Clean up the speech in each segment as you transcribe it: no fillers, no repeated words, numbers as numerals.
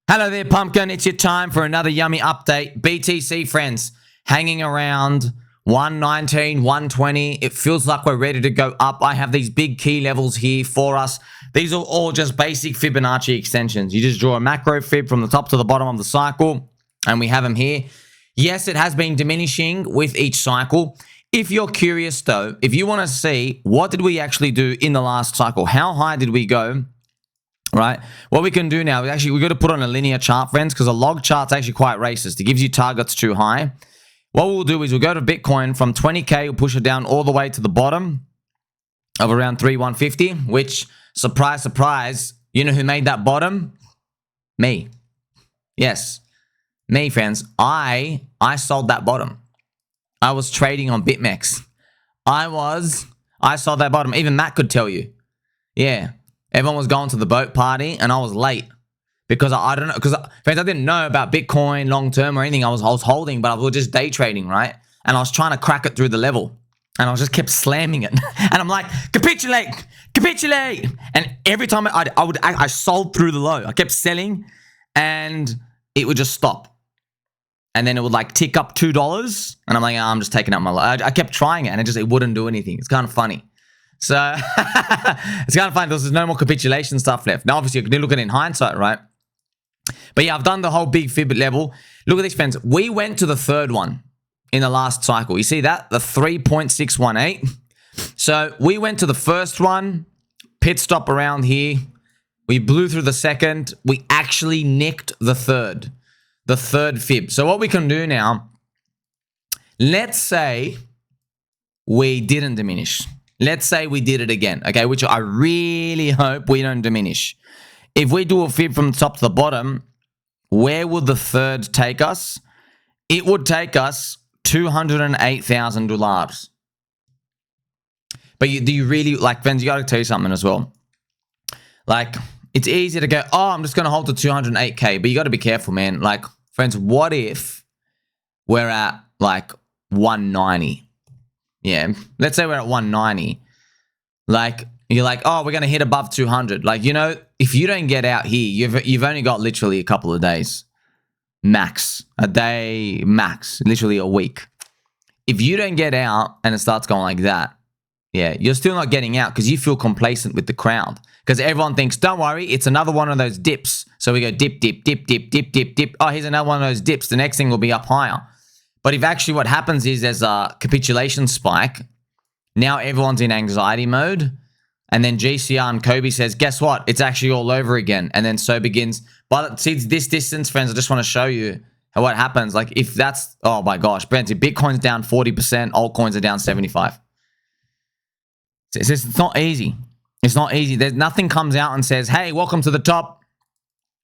Hello there, Pumpkin. It's your time for another yummy update. BTC, friends, hanging around 119, 120. It feels like we're ready to go up. I have these big key levels here for us. These are all just basic Fibonacci extensions. You just draw a macro fib from the top to the bottom of the cycle, and we have them here. Yes, it has been diminishing with each cycle. If you're curious, though, if you want to see what did we actually do in the last cycle, how high did we go? Right, what we can do now is we've got to put on a linear chart, friends, because a log chart's actually quite racist. It gives you targets too high. What we'll do is we'll go to Bitcoin from 20K, we'll push it down all the way to the bottom of around 3,150, which, surprise, surprise, you know who made that bottom? Me. Yes, me, friends. I sold that bottom. I was trading on BitMEX. I sold that bottom. Even Matt could tell you. Yeah. Everyone was going to the boat party, and I was late because I don't know, because friends, I didn't know about Bitcoin long term or anything. I was holding, but I was just day trading, right? And I was trying to crack it through the level, and I just kept slamming it, and I'm like, capitulate, capitulate, and every time I sold through the low. I kept selling, and it would just stop, and then it would like tick up $2, and I'm like, oh, I'm just taking out my low. I kept trying it, and it wouldn't do anything. It's kind of funny. So it's kind of fun. There's no more capitulation stuff left. Now, obviously, you can look at it in hindsight, right? But yeah, I've done the whole big fib level. Look at this, friends. We went to the third one in the last cycle. You see that? The 3.618. So we went to the first one, pit stop around here. We blew through the second. We actually nicked the third fib. So what we can do now, let's say we didn't diminish. Let's say we did it again, okay, which I really hope we don't diminish. If we do a fib from the top to the bottom, where would the third take us? It would take us $208,000. But do you really, like, friends, you got to tell you something as well. Like, it's easy to go, oh, I'm just going to hold to 208K, but you got to be careful, man. Like, friends, what if we're at, like, 190? Yeah, let's say we're at 190. Like, you're like, oh, we're going to hit above 200. Like, you know, if you don't get out here, you've only got literally a couple of days. Max. A day, max. Literally a week. If you don't get out and it starts going like that, yeah, you're still not getting out because you feel complacent with the crowd. Because everyone thinks, don't worry, it's another one of those dips. So we go dip, dip, dip, dip, dip, dip, dip. Oh, here's another one of those dips. The next thing will be up higher. But if actually what happens is there's a capitulation spike, now everyone's in anxiety mode, and then GCR and Kobe says, guess what? It's actually all over again. And then so begins. But see, this distance, friends, I just want to show you what happens. Like if that's, oh my gosh, Brent, if Bitcoin's down 40%, altcoins are down 75%. It's not easy. It's not easy. There's nothing comes out and says, hey, welcome to the top.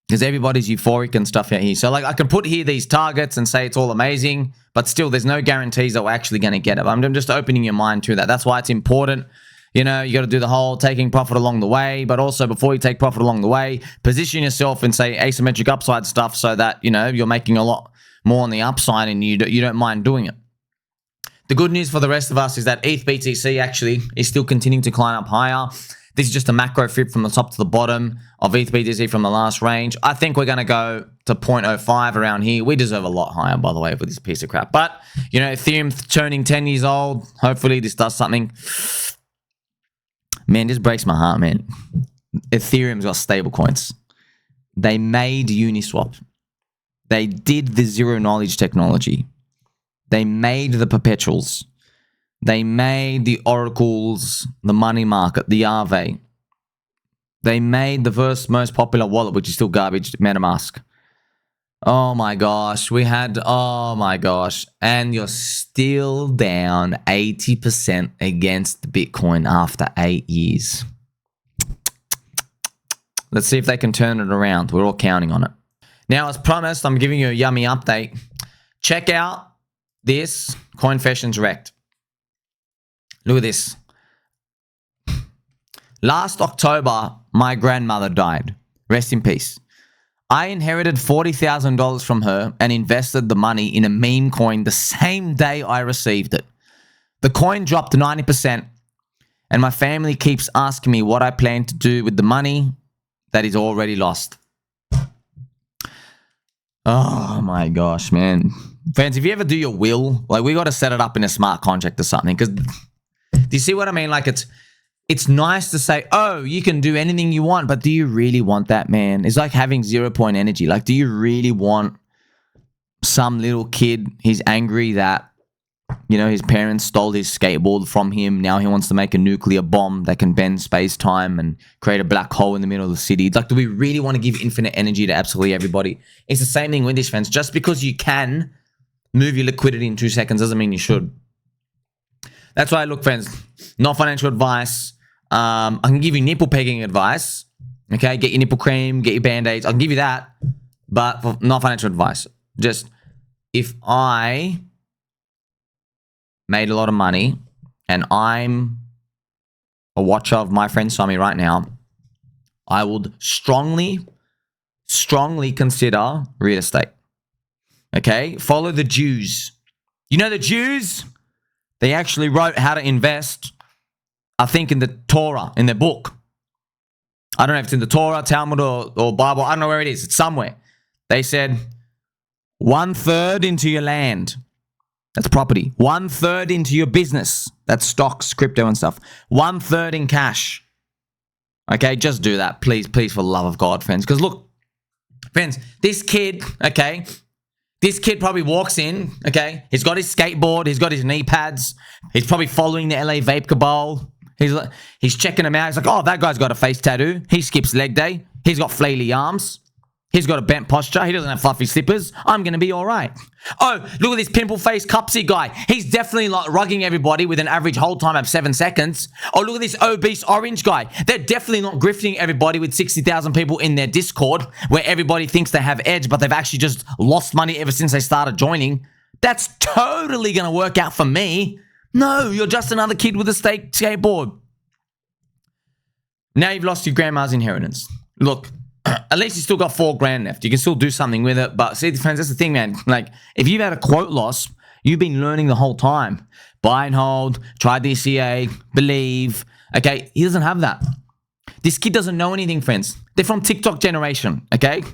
Because everybody's euphoric and stuff out here. So like I can put here these targets and say it's all amazing, but still there's no guarantees that we're actually going to get it. I'm just opening your mind to that. That's why it's important. You know, you got to do the whole taking profit along the way, but also before you take profit along the way, position yourself in, say, asymmetric upside stuff so that, you know, you're making a lot more on the upside and you don't mind doing it. The good news for the rest of us is that ETH BTC actually is still continuing to climb up higher. This is just a macro fib from the top to the bottom of ETH BTC from the last range. I think we're going to go to 0.05 around here. We deserve a lot higher, by the way, with this piece of crap. But, you know, Ethereum turning 10 years old. Hopefully this does something. Man, this breaks my heart, man. Ethereum's got stable coins. They made Uniswap. They did the zero knowledge technology. They made the perpetuals. They made the oracles, the money market, the Aave. They made the first most popular wallet, which is still garbage, MetaMask. Oh my gosh, oh my gosh. And you're still down 80% against Bitcoin after 8 years. Let's see if they can turn it around. We're all counting on it. Now, as promised, I'm giving you a yummy update. Check out this Coinfessions Rekt. Look at this. Last October, my grandmother died. Rest in peace. I inherited $40,000 from her and invested the money in a meme coin the same day I received it. The coin dropped 90%, and my family keeps asking me what I plan to do with the money that is already lost. Oh my gosh, man. Friends, if you ever do your will, like we got to set it up in a smart contract or something. Because do you see what I mean? Like it's nice to say, oh, you can do anything you want, but do you really want that, man? It's like having 0 point energy. Like, do you really want some little kid, he's angry that, you know, his parents stole his skateboard from him. Now he wants to make a nuclear bomb that can bend space-time and create a black hole in the middle of the city. It's like, do we really want to give infinite energy to absolutely everybody? It's the same thing with this, friends. Just because you can move your liquidity in 2 seconds doesn't mean you should. That's why, look, friends, not financial advice. I can give you nipple pegging advice. Okay, get your nipple cream, get your band-aids. I can give you that, but not financial advice. Just if I made a lot of money and I'm a watcher of my friend Sommi right now, I would strongly consider real estate. Okay, follow the Jews. You know the Jews? They actually wrote how to invest, I think, in the Torah, in their book. I don't know if it's in the Torah, Talmud, or Bible. I don't know where it is. It's somewhere. They said 1/3 into your land. That's property. 1/3 into your business. That's stocks, crypto and stuff. 1/3 in cash. Okay, just do that. Please, please, for the love of God, friends. Because look, friends, this kid, okay, this kid probably walks in, okay, he's got his skateboard, he's got his knee pads, he's probably following the LA Vape Cabal. He's checking them out. He's like, oh, that guy's got a face tattoo. He skips leg day. He's got flaily arms. He's got a bent posture. He doesn't have fluffy slippers. I'm going to be all right. Oh, look at this pimple-faced cupsy guy. He's definitely like rugging everybody with an average hold time of 7 seconds. Oh, look at this obese orange guy. They're definitely not grifting everybody with 60,000 people in their Discord where everybody thinks they have edge, but they've actually just lost money ever since they started joining. That's totally going to work out for me. No, you're just another kid with a skateboard. Now you've lost your grandma's inheritance. Look, at least you still got $4,000 left. You can still do something with it. But see, friends, that's the thing, man. Like, if you've had a quote loss, you've been learning the whole time. Buy and hold, try DCA, believe. Okay, he doesn't have that. This kid doesn't know anything, friends. They're from TikTok generation, okay?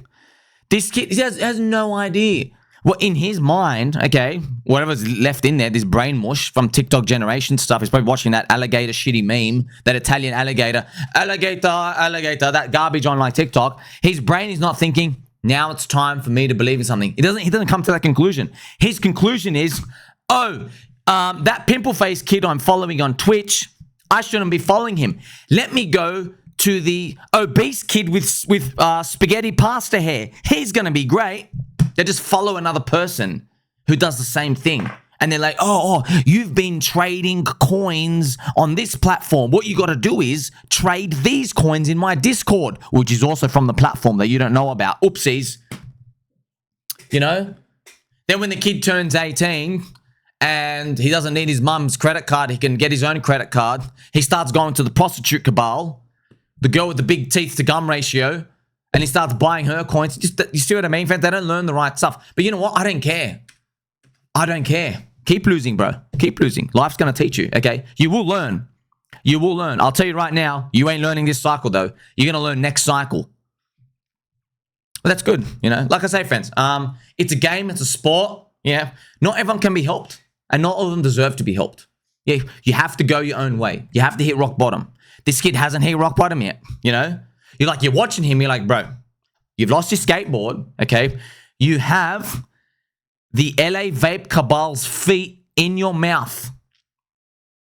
This kid has no idea. Well, in his mind, okay, whatever's left in there, this brain mush from TikTok generation stuff, he's probably watching that alligator shitty meme, that Italian alligator, that garbage on like TikTok. His brain is not thinking, now it's time for me to believe in something. He doesn't come to that conclusion. His conclusion is, oh, that pimple-faced kid I'm following on Twitch, I shouldn't be following him. Let me go to the obese kid with spaghetti pasta hair. He's going to be great. They just follow another person who does the same thing. And they're like, oh, you've been trading coins on this platform. What you got to do is trade these coins in my Discord, which is also from the platform that you don't know about. Oopsies. You know? Then when the kid turns 18 and he doesn't need his mum's credit card, he can get his own credit card. He starts going to the prostitute cabal, the girl with the big teeth to gum ratio, and he starts buying her coins. Just, you see what I mean, friends? They don't learn the right stuff. But you know what? I don't care. I don't care. Keep losing, bro. Keep losing. Life's going to teach you, okay? You will learn. You will learn. I'll tell you right now, you ain't learning this cycle, though. You're going to learn next cycle. But that's good, you know? Like I say, friends, it's a game. It's a sport. Yeah. Not everyone can be helped. And not all of them deserve to be helped. Yeah, you have to go your own way. You have to hit rock bottom. This kid hasn't hit rock bottom yet, you know? You're watching him, you're like, bro, you've lost your skateboard, okay? You have the LA Vape Cabal's feet in your mouth.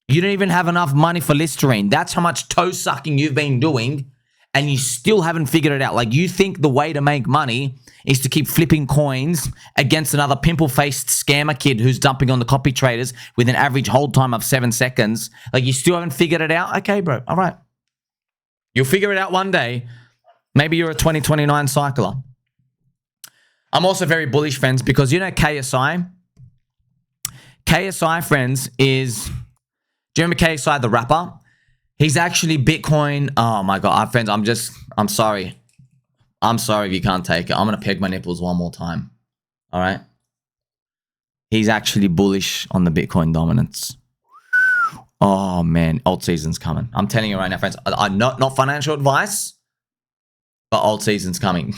You don't even have enough money for Listerine. That's how much toe sucking you've been doing, and you still haven't figured it out. Like, you think the way to make money is to keep flipping coins against another pimple-faced scammer kid who's dumping on the copy traders with an average hold time of 7 seconds. Like, you still haven't figured it out? Okay, bro, all right. You'll figure it out one day. Maybe you're a 2029 cycler. I'm also very bullish, friends, because you know KSI? KSI, friends, is... Do you remember KSI, the rapper? He's actually Bitcoin... Oh, my God. Friends, I'm sorry. I'm sorry if you can't take it. I'm going to peg my nipples one more time. All right? He's actually bullish on the Bitcoin dominance. Oh, man. Altseason's coming. I'm telling you right now, friends. Not financial advice, but Altseason's coming.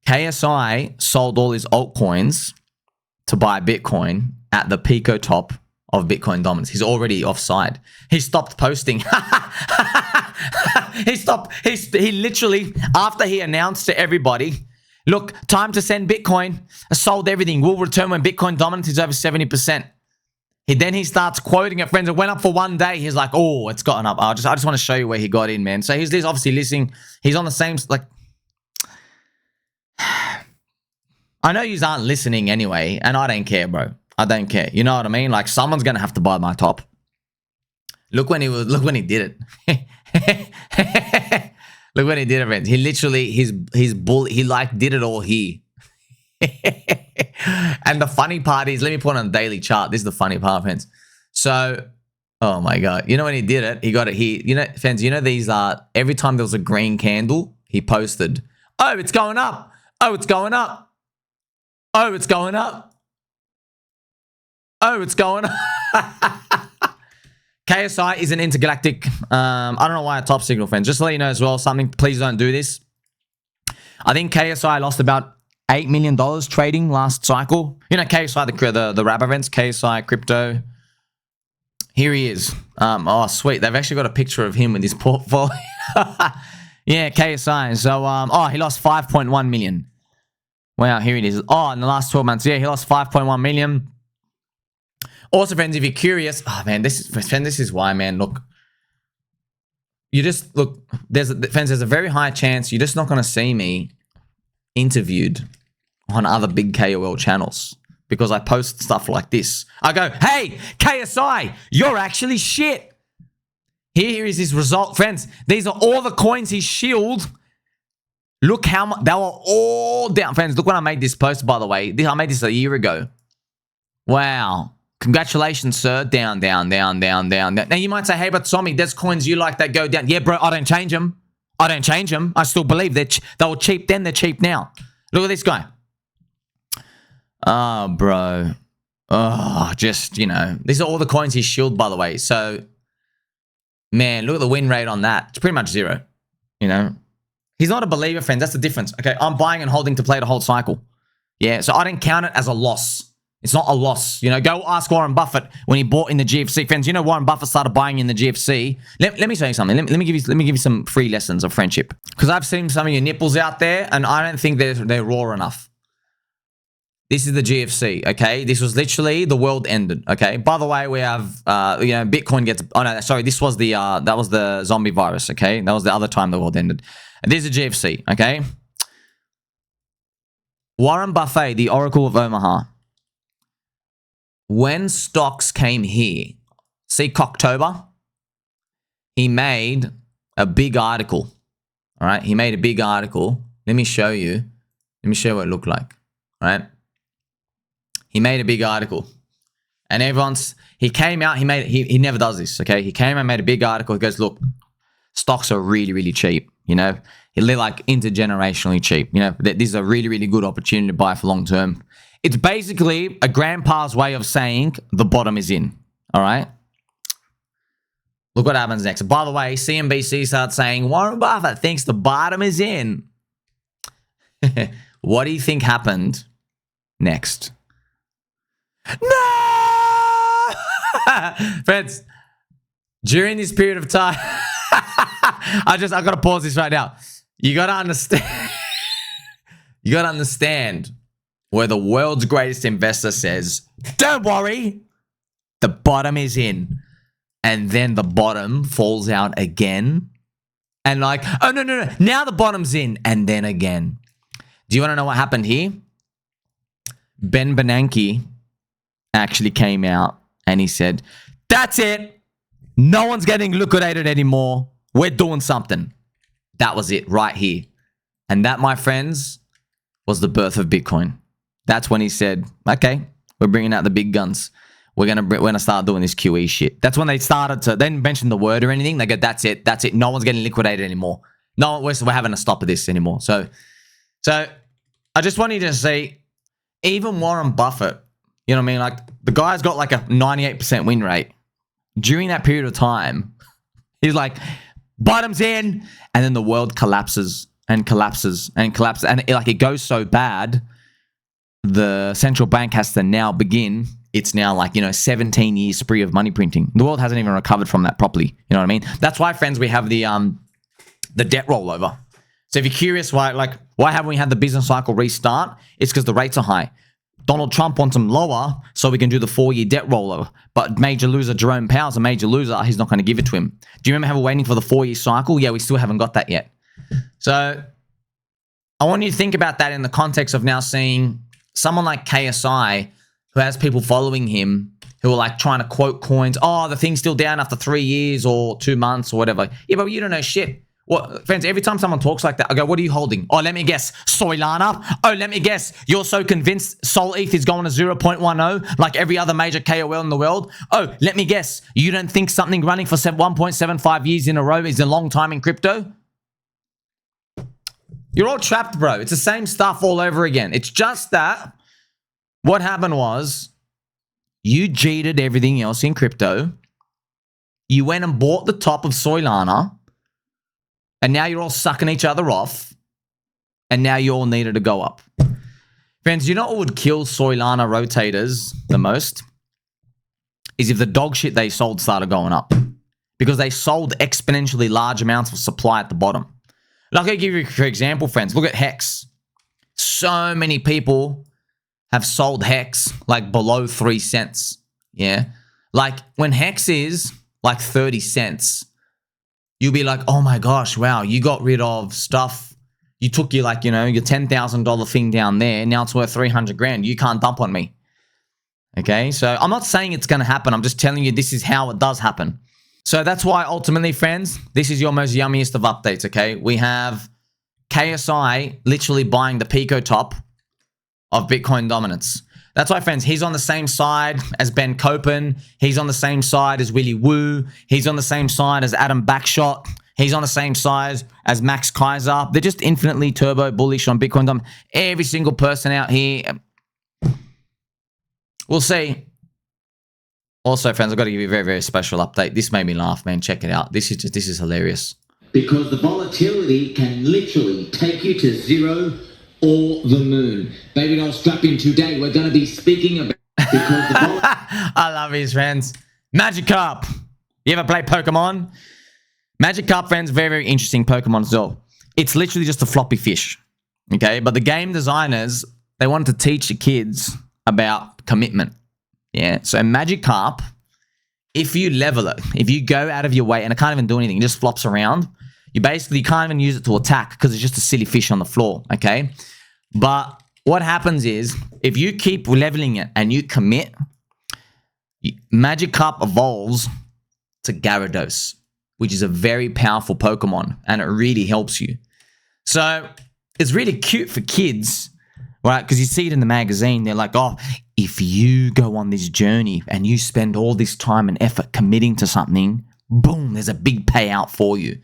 KSI sold all his altcoins to buy Bitcoin at the pico top of Bitcoin dominance. He's already offside. He stopped posting. He literally, after he announced to everybody, look, time to send Bitcoin. I sold everything. We'll return when Bitcoin dominance is over 70%. Then he starts quoting it, friends. It went up for one day. He's like, oh, it's gotten up. I just want to show you where he got in, man. So he's obviously listening. He's on the same, like, I know you aren't listening anyway, and I don't care, bro. I don't care. You know what I mean? Like, someone's gonna have to buy my top. Look when he did it. Look when he did it, friends. He literally, his bull, he like did it all here. And the funny part is, let me put on a daily chart. This is the funny part, friends. So, oh my God. You know when he did it? He got it here. You know, friends, you know these are, every time there was a green candle, he posted, oh, it's going up. Oh, it's going up. Oh, it's going up. Oh, it's going up. KSI is an intergalactic, I don't know why a top signal, friends. Just to let you know as well, something, please don't do this. I think KSI lost about $8 million trading last cycle. You know, KSI, the rap events, KSI crypto. Here he is. Oh, sweet. They've actually got a picture of him with his portfolio. Yeah, KSI. So, oh, he lost 5.1 million. Wow, here it is. Oh, in the last 12 months, yeah, he lost 5.1 million. Also, friends, if you're curious, oh man, this is why, man. Look, you just look. There's a very high chance you're just not going to see me interviewed on other big KOL channels because I post stuff like this. I go, hey, KSI, you're actually shit. Here is his result, friends. These are all the coins he shielded. Look how much they were all down, friends. Look when I made this post, by the way. I made this a year ago. Wow. Congratulations, sir. Down, down, down, down, down, down. Now, you might say, hey, but Sommi, there's coins you like that go down. Yeah, bro, I don't change them. I don't change them. I still believe they were cheap then. They're cheap now. Look at this guy. Oh, bro. Oh, just, you know. These are all the coins he shielded, by the way. So, man, look at the win rate on that. It's pretty much zero, you know. He's not a believer, friends. That's the difference. Okay, I'm buying and holding to play the whole cycle. Yeah, so I don't count it as a loss. It's not a loss. You know, go ask Warren Buffett when he bought in the GFC. Friends, you know Warren Buffett started buying in the GFC. Let me tell you something. Let me give you some free lessons of friendship. Because I've seen some of your nipples out there, and I don't think they're raw enough. This is the GFC, okay? This was literally the world ended, okay? By the way, we have, you know, Bitcoin gets... Oh, no, sorry. This was the, that was the zombie virus, okay? That was the other time the world ended. And this is a GFC, okay? Warren Buffett, the Oracle of Omaha. When stocks came here, see Cocktober? He made a big article, all right? He made a big article. Let me show you. Let me show you what it looked like, all right? He made a big article. And he came out, he never does this, okay? He came and made a big article. He goes, look, stocks are really, really cheap, you know? They're like intergenerationally cheap, you know? This is a really, really good opportunity to buy for long term. It's basically a grandpa's way of saying the bottom is in, all right? Look what happens next. By the way, CNBC starts saying, Warren Buffett thinks the bottom is in. What do you think happened next? No! Friends, during this period of time, I got to pause this right now. You got to understand. You got to understand where the world's greatest investor says, don't worry, the bottom is in. And then the bottom falls out again. And like, oh, no. Now the bottom's in. And then again. Do you want to know what happened here? Bernanke actually came out and he said, that's it. No one's getting liquidated anymore. We're doing something. That was it right here. And that, my friends, was the birth of Bitcoin. That's when he said, okay, we're bringing out the big guns. We're gonna start doing this QE shit. That's when they started to, they didn't mention the word or anything. They go, that's it. No one's getting liquidated anymore. No, we're having to stop this anymore. So I just want you to see, even Warren Buffett, you know what I mean? Like, the guy's got like a 98% win rate. During that period of time, he's like, bottom's in, and then the world collapses and collapses and collapses. And it goes so bad, the central bank has to now begin. It's now 17 years spree of money printing. The world hasn't even recovered from that properly. You know what I mean? That's why, friends, we have the debt rollover. So if you're curious why haven't we had the business cycle restart? It's because the rates are high. Donald Trump wants them lower so we can do the 4-year debt rollover. But major loser Jerome Powell's a major loser. He's not going to give it to him. Do you remember how we're waiting for the 4-year cycle? Yeah, we still haven't got that yet. So I want you to think about that in the context of now seeing someone like KSI who has people following him who are trying to quote coins. Oh, the thing's still down after 3 years or 2 months or whatever. Yeah, but you don't know shit. Well, friends, every time someone talks like that, I go, what are you holding? Oh, let me guess, Soylana. Oh, let me guess, you're so convinced Sol ETH is going to 0.10 like every other major KOL in the world. Oh, let me guess, you don't think something running for 1.75 years in a row is a long time in crypto? You're all trapped, bro. It's the same stuff all over again. It's just that what happened was you cheated everything else in crypto. You went and bought the top of Soylana. And now you're all sucking each other off. And now you all needed to go up. Friends, you know what would kill Soylana rotators the most? Is if the dog shit they sold started going up. Because they sold exponentially large amounts of supply at the bottom. Like I'll give you an example, friends. Look at Hex. So many people have sold Hex below 3 cents. Yeah. When Hex is 30 cents, you'll be like, oh my gosh, wow, you got rid of stuff. You took your your $10,000 thing down there. Now it's worth 300 grand. You can't dump on me. Okay. So I'm not saying it's going to happen. I'm just telling you this is how it does happen. So that's why ultimately, friends, this is your most yummiest of updates. Okay. We have KSI literally buying the Pico top of Bitcoin dominance. That's why, friends, he's on the same side as Ben Copen. He's on the same side as Willy Woo. He's on the same side as Adam Backshot. He's on the same side as Max Kaiser. They're just infinitely turbo bullish on Bitcoin dominance. Every single person out here. We'll see. Also, friends, I've got to give you a very, very special update. This made me laugh, man. Check it out. This is hilarious. Because the volatility can literally take you to zero or the moon. Baby doll, strap in today. We're going to be speaking about because the I love his friends. Magikarp. You ever play Pokemon? Magikarp, friends, very, very interesting Pokemon as well. It's literally just a floppy fish. Okay, but the game designers, they wanted to teach the kids about commitment. Yeah, so Magikarp, if you level it, if you go out of your way, and it can't even do anything, it just flops around, you basically can't even use it to attack because it's just a silly fish on the floor, okay? But what happens is, if you keep leveling it and you commit, Magikarp evolves to Gyarados, which is a very powerful Pokemon, and it really helps you. So it's really cute for kids, right? Because you see it in the magazine. They're like, oh, if you go on this journey and you spend all this time and effort committing to something, boom, there's a big payout for you.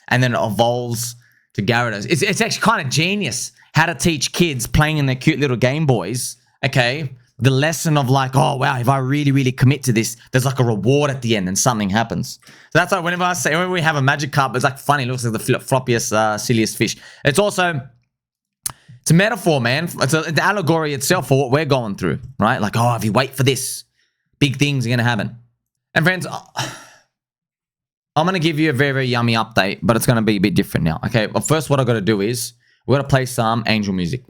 And then it evolves to Gyarados. It's actually kind of genius how to teach kids playing in their cute little Game Boys, okay, the lesson of oh, wow, if I really, really commit to this, there's a reward at the end and something happens. So that's why whenever we have a Magikarp, it's funny. It looks like the floppiest, silliest fish. It's also, it's a metaphor, man. It's an allegory itself for what we're going through, right? Oh, if you wait for this, big things are going to happen. And friends, I'm going to give you a very, very yummy update, but it's going to be a bit different now. Okay, well, first what I've got to do is we're going to play some angel music.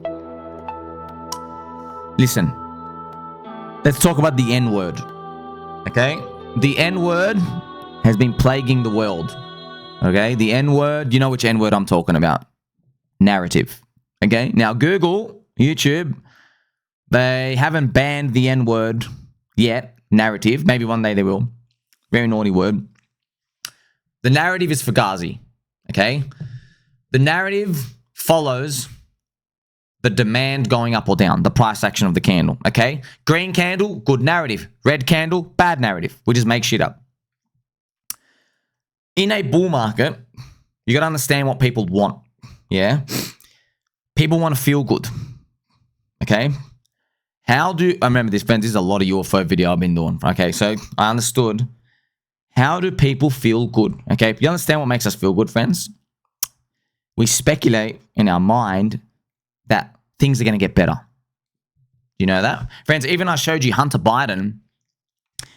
Listen, let's talk about the N-word. Okay, the N-word has been plaguing the world. Okay, the N-word, you know which N-word I'm talking about. Narrative. Okay, now Google, YouTube, they haven't banned the N-word yet. Narrative, maybe one day they will. Very naughty word. The narrative is Fugazi, okay? The narrative follows the demand going up or down, the price action of the candle, okay? Green candle, good narrative. Red candle, bad narrative. We just make shit up. In a bull market, you got to understand what people want, yeah? People want to feel good, okay? I remember this, friends, this is a lot of UFO video I've been doing, okay? So I understood. How do people feel good? Okay, you understand what makes us feel good, friends? we speculate in our mind that things are going to get better. You know that? Friends, even I showed you Hunter Biden,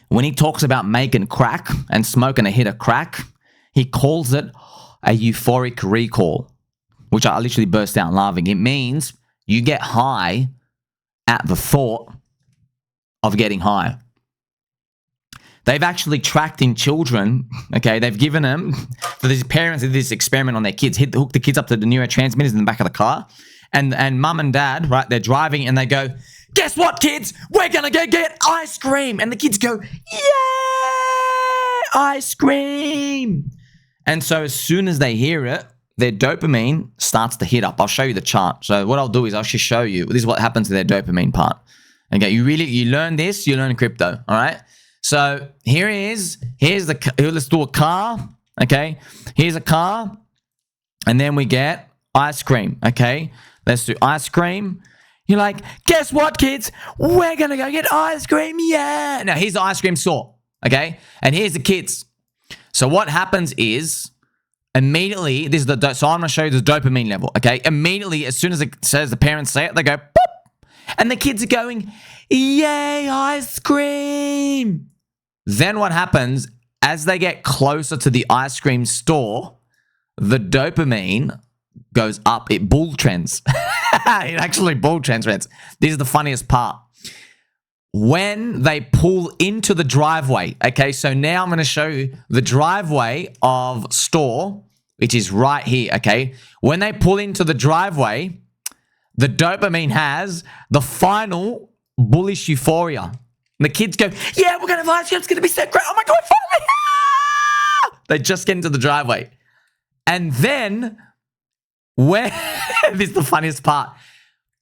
when he talks about making crack and smoking a hit of crack, he calls it a euphoric recall, which I literally burst out laughing. It means you get high at the thought of getting high. They've actually tracked in children, okay? They've given them, for these parents did this experiment on their kids, hook the kids up to the neurotransmitters in the back of the car, and mum and dad, right, they're driving and they go, guess what, kids? We're gonna go get ice cream. And the kids go, yeah, ice cream. And so as soon as they hear it, their dopamine starts to hit up. I'll show you the chart. So what I'll do is I'll just show you, this is what happens to their dopamine part. Okay, you learn this, you learn crypto, all right? So here's let's do a car, okay? Here's a car, and then we get ice cream, okay? Let's do ice cream. You're like, guess what, kids? We're gonna go get ice cream, yeah! Now, here's the ice cream store, okay? And here's the kids. So what happens is, immediately, so I'm gonna show you the dopamine level, okay? Immediately, as soon as it says the parents say it, they go, boop! And the kids are going, yay, ice cream! Then what happens, as they get closer to the ice cream store, the dopamine goes up. It bull trends. It actually bull trends, friends. This is the funniest part. When they pull into the driveway, okay, so now I'm going to show you the driveway of store, which is right here, okay? When they pull into the driveway, the dopamine has the final bullish euphoria. And the kids go, yeah, we're going to have ice cream. It's going to be so great. Oh my God, finally. They just get into the driveway. And then, this is the funniest part.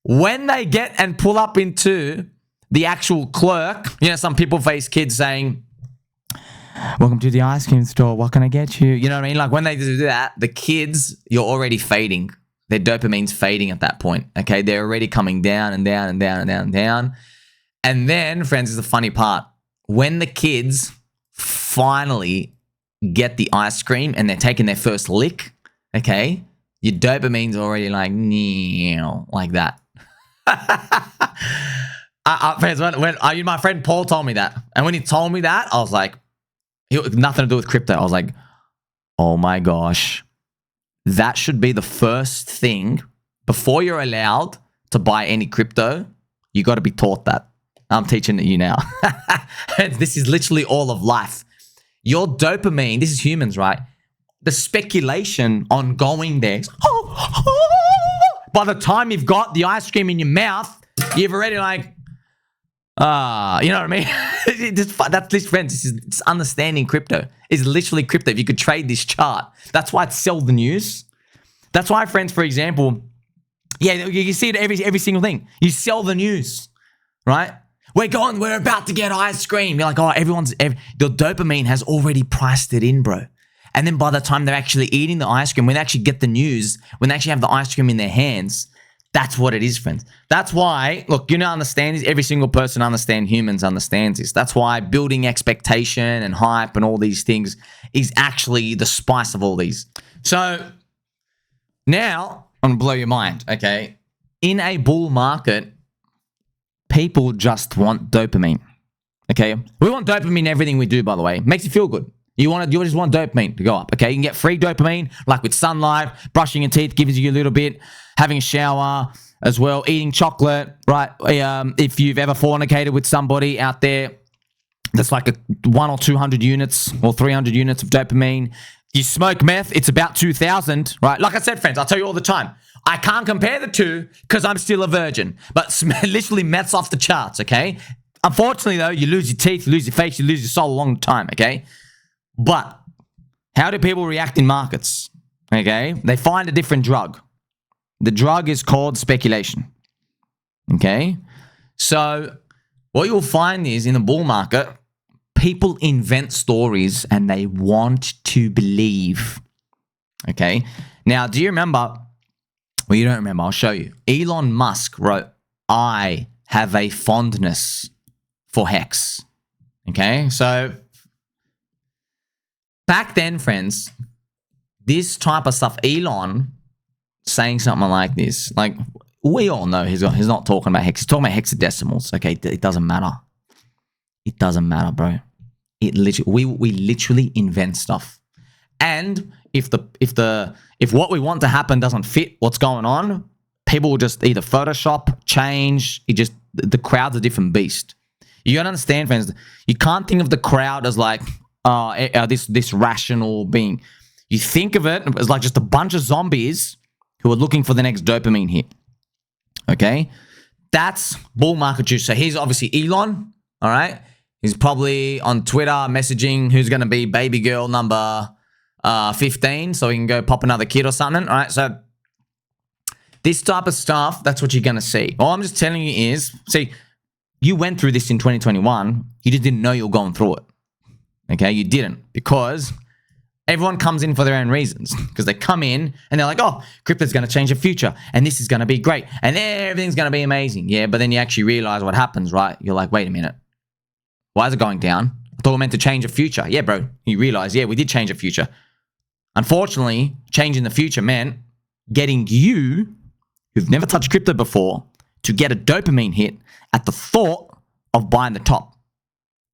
When they get and pull up into the actual clerk, you know, some people face kids saying, welcome to the ice cream store. What can I get you? You know what I mean? Like when they do that, the kids, you're already fading. Their dopamine's fading at that point. Okay. They're already coming down and down and down and down and down. And then, friends, is the funny part. When the kids finally get the ice cream and they're taking their first lick, okay, your dopamine's already like that. Friends, when my friend Paul told me that, and when he told me that, I was like, it had nothing to do with crypto. I was like, oh my gosh, that should be the first thing before you're allowed to buy any crypto. You got to be taught that. I'm teaching it you now. This is literally all of life. Your dopamine, this is humans, right? The speculation on going there. By the time you've got the ice cream in your mouth, you've already like, you know what I mean? That's this, friends. It's understanding crypto. It's literally crypto. If you could trade this chart, that's why it's sell the news. That's why, friends, for example, yeah, you see it every single thing. You sell the news, right? We're about to get ice cream. You're like, oh, your dopamine has already priced it in, bro. And then by the time they're actually eating the ice cream, when they actually get the news, when they actually have the ice cream in their hands, that's what it is, friends. That's why, look, you know, understand this. Every single person humans understands this. That's why building expectation and hype and all these things is actually the spice of all these. So now I'm going to blow your mind, okay? In a bull market, people just want dopamine, okay? We want dopamine in everything we do, by the way. Makes you feel good. You just want dopamine to go up, okay? You can get free dopamine, like with sunlight, brushing your teeth gives you a little bit, having a shower as well, eating chocolate, right? If you've ever fornicated with somebody out there, that's like 100 or 200 units or 300 units of dopamine. You smoke meth, it's about 2,000, right? Like I said, friends, I tell you all the time, I can't compare the two because I'm still a virgin, but literally meth's off the charts, okay? Unfortunately, though, you lose your teeth, you lose your face, you lose your soul a long time, okay? But how do people react in markets? Okay, they find a different drug. The drug is called speculation. Okay, so what you'll find is in the bull market, people invent stories and they want to believe. Okay, now do you remember? Well, you don't remember. I'll show you. Elon Musk wrote, "I have a fondness for Hex." Okay, so back then, friends, this type of stuff, Elon saying something like this. Like, we all know he's not talking about hex. He's talking about hexadecimals. Okay, it doesn't matter. It doesn't matter, bro. It literally, we literally invent stuff. And if what we want to happen doesn't fit what's going on, people will just either Photoshop, change. The crowd's a different beast. You gotta understand, friends. You can't think of the crowd as like this rational being. You think of it as like just a bunch of zombies who are looking for the next dopamine hit. Okay, that's bull market juice. So here's obviously Elon. All right, he's probably on Twitter messaging who's gonna be baby girl number 15, so he can go pop another kid or something. All right, so this type of stuff, that's what you're gonna see. All I'm just telling you is, see, you went through this in 2021. You just didn't know you were going through it. Okay, you didn't, because everyone comes in for their own reasons, because they come in and they're like, oh, crypto's going to change the future and this is going to be great and everything's going to be amazing. Yeah, but then you actually realize what happens, right? You're like, wait a minute. Why is it going down? I thought we were meant to change the future. Yeah, bro. You realize, yeah, we did change the future. Unfortunately, changing the future meant getting you, who've never touched crypto before, to get a dopamine hit at the thought of buying the top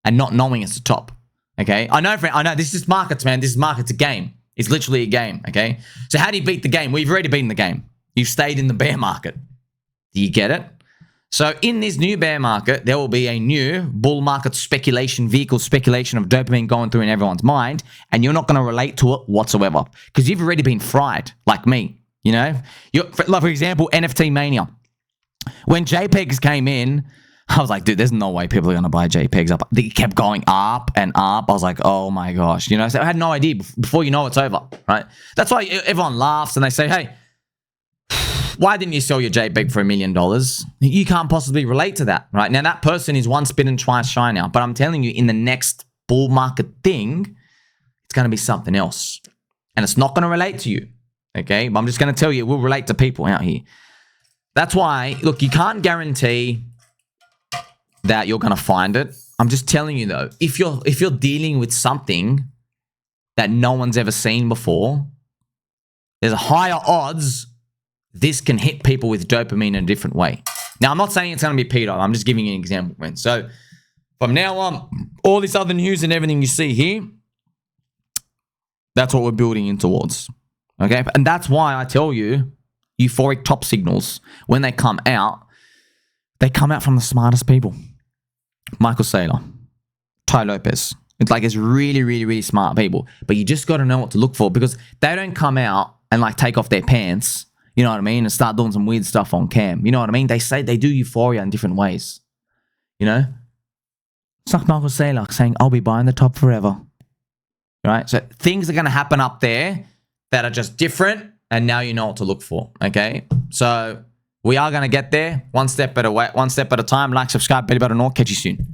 and not knowing it's the top. Okay, I know, friend. I know this is markets, man. This is markets, a game. It's literally a game. Okay, so how do you beat the game? Well, you've already beaten the game. You've stayed in the bear market. Do you get it? So in this new bear market, there will be a new bull market speculation, vehicle speculation of dopamine going through in everyone's mind, and you're not going to relate to it whatsoever because you've already been fried, like me. You know, like for example, NFT mania. When JPEGs came in, I was like, dude, there's no way people are going to buy JPEGs up. They kept going up and up. I was like, oh my gosh. You know, so I had no idea before you know it's over, right? That's why everyone laughs and they say, hey, why didn't you sell your JPEG for $1 million? You can't possibly relate to that, right? Now, that person is once bitten, twice shy now. But I'm telling you, in the next bull market thing, it's going to be something else. And it's not going to relate to you, okay? But I'm just going to tell you, it will relate to people out here. That's why, look, you can't guarantee that you're going to find it. I'm just telling you though, if you're dealing with something that no one's ever seen before, there's a higher odds this can hit people with dopamine in a different way. Now, I'm not saying it's going to be Peter. I'm just giving you an example, man. So from now on, all this other news and everything you see here, that's what we're building in towards. Okay. And that's why I tell you, euphoric top signals, when they come out from the smartest people. Michael Saylor, Ty Lopez. It's really, really, really smart people. But you just got to know what to look for because they don't come out and like take off their pants, you know what I mean, and start doing some weird stuff on cam. You know what I mean? They say they do euphoria in different ways. You know? It's like Michael Saylor saying, I'll be buying the top forever. Right? So things are going to happen up there that are just different and now you know what to look for. Okay? So we are going to get there one step at a time. Like, subscribe, belly button, or catch you soon.